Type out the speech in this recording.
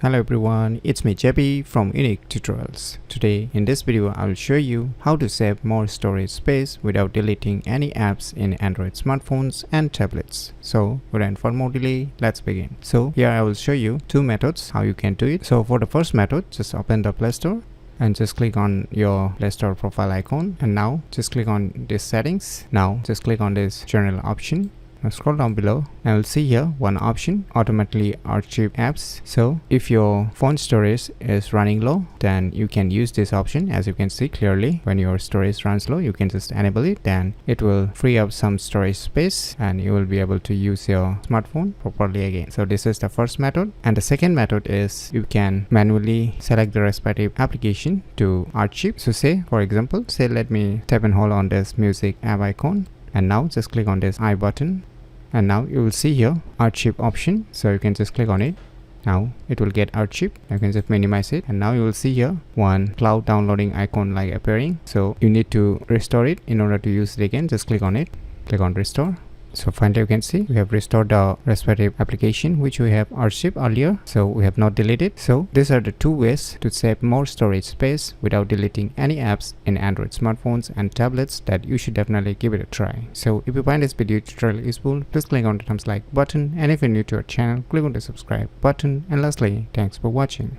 Hello everyone, it's me JP from UniqueTutorials. Today in this video I will show you how to save more storage space without deleting any apps in Android smartphones and tablets. So without further delay, let's begin. So here I will show you two methods how you can do it. So for the first method, just open the Play Store and just click on your Play Store profile icon, and now just click on this settings. Now just click on this general option. Now scroll down below and you'll see here one option, automatically archive apps. So if your phone storage is running low, then you can use this option. As you can see clearly, when your storage runs low, you can just enable it, then it will free up some storage space and you will be able to use your smartphone properly again. So this is the first method, and the second method is you can manually select the respective application to archive. So say for example, let me tap and hold on this music app icon, and now just click on this I button, and now you will see here archive option. So you can just click on it. Now it will get archived. You can just minimize it, and now you will see here one cloud downloading icon like appearing. So you need to restore it in order to use it again. Just click on it, click on restore. So finally you can see we have restored the respective application which we have archived earlier, so we have not deleted. So these are the two ways to save more storage space without deleting any apps in Android smartphones and tablets that you should definitely give it a try. So if you find this video tutorial useful, please click on the thumbs like button, and if you're new to our channel, click on the subscribe button, and lastly, thanks for watching.